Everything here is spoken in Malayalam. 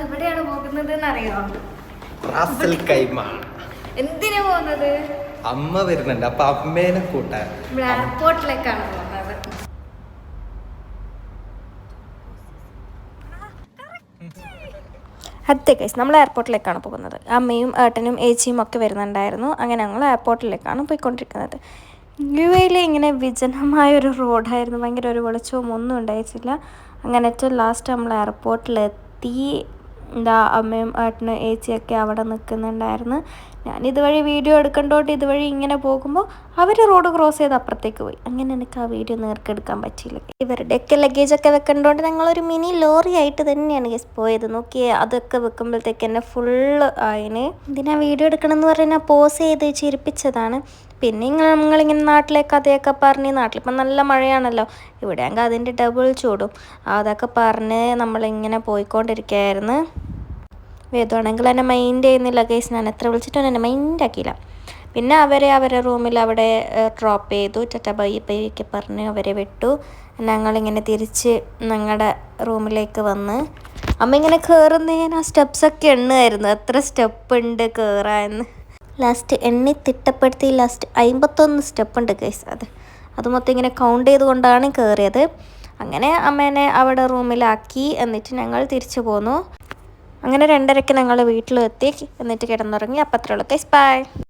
എവിടെയാണ് പോകുന്നത് എന്നറിയോ? എന്തിനാ പോകുന്നത്? അമ്മ വരുന്നുണ്ട്, അപ്പൊ അമ്മേനെ കൂട്ടാൻ എയർപോർട്ടിലേക്കാണ് പോകുന്നത്. അതെ ഗൈസ്, നമ്മൾ എയർപോർട്ടിലേക്കാണ് പോകുന്നത്. അമ്മയും ഏട്ടനും ഏച്ചിയും ഒക്കെ വരുന്നുണ്ടായിരുന്നു. അങ്ങനെ ഞങ്ങൾ എയർപോർട്ടിലേക്കാണ് പോയിക്കൊണ്ടിരിക്കുന്നത്. യു.എയിലെ ഇങ്ങനെ വിജനമായൊരു റോഡായിരുന്നു. ഭയങ്കര ഒരു വെളിച്ചവും ഒന്നും ഉണ്ടായിട്ടില്ല. അങ്ങനെ ഏറ്റവും ലാസ്റ്റ് നമ്മൾ എയർപോർട്ടിലെത്തി. എന്താ അമ്മയും ഏട്ടനും ഏച്ചിയൊക്കെ അവിടെ നിൽക്കുന്നുണ്ടായിരുന്നു. ഞാനിതുവഴി വീഡിയോ എടുക്കേണ്ടോട്ട് ഇതുവഴി ഇങ്ങനെ പോകുമ്പോൾ അവർ റോഡ് ക്രോസ് ചെയ്ത് അപ്പുറത്തേക്ക് പോയി. അങ്ങനെ എനിക്ക് ആ വീഡിയോ നേർക്കെടുക്കാൻ പറ്റിയില്ല. ഇവരുടെയൊക്കെ ലഗേജൊക്കെ വെക്കേണ്ടോണ്ട് ഞങ്ങളൊരു മിനി ലോറി ആയിട്ട് തന്നെയാണ് ഗസ് പോയത്. നോക്കിയേ, അതൊക്കെ വെക്കുമ്പോഴത്തേക്ക് എന്നെ ഫുള്ള് ആയിന്. ഇതിനാ വീഡിയോ എടുക്കണം എന്ന് പറഞ്ഞാൽ പോസ് ചെയ്ത് ചിരിപ്പിച്ചതാണ്. പിന്നെ നമ്മളിങ്ങനെ നാട്ടിലെ കഥയൊക്കെ പറഞ്ഞ്, നാട്ടിലിപ്പം നല്ല മഴയാണല്ലോ, ഇവിടെ ആണെങ്കിൽ അതിൻ്റെ ഡബിൾ ചൂടും. അതൊക്കെ പറഞ്ഞ് നമ്മളിങ്ങനെ പോയിക്കൊണ്ടിരിക്കുകയായിരുന്നു. വേദമാണെങ്കിൽ എന്നെ മൈൻഡ് ചെയ്യുന്നില്ല ഗൈസ്. ഞാൻ എത്ര വിളിച്ചിട്ടും എന്നെ മൈൻഡ് ആക്കിയില്ല. പിന്നെ അവരെ റൂമിൽ അവിടെ ഡ്രോപ്പ് ചെയ്തു. ടാറ്റ ബൈ ബൈ ഒക്കെ പറഞ്ഞ് അവരെ വിട്ടു. ഞങ്ങളിങ്ങനെ തിരിച്ച് ഞങ്ങളുടെ റൂമിലേക്ക് വന്ന് അമ്മ ഇങ്ങനെ കയറുന്നതിന് ആ സ്റ്റെപ്സൊക്കെ എണ്ണുമായിരുന്നു, എത്ര സ്റ്റെപ്പ് ഉണ്ട് കയറാമെന്ന്. ലാസ്റ്റ് എണ്ണി തിട്ടപ്പെടുത്തി ലാസ്റ്റ് 51 സ്റ്റെപ്പ് ഉണ്ട് ഗൈസ്. അത് മൊത്തം ഇങ്ങനെ കൗണ്ട് ചെയ്തുകൊണ്ടാണ് കയറിയത്. അങ്ങനെ അമ്മേനെ അവിടെ റൂമിലാക്കി. എന്നിട്ട് ഞങ്ങൾ തിരിച്ചു പോന്നു. അങ്ങനെ 2:30ക്ക് ഞങ്ങൾ വീട്ടിലെത്തി. എന്നിട്ട് കിടന്നുറങ്ങി. അപ്പം അത്രയുള്ളൂ ഗൈസ്, ബൈ.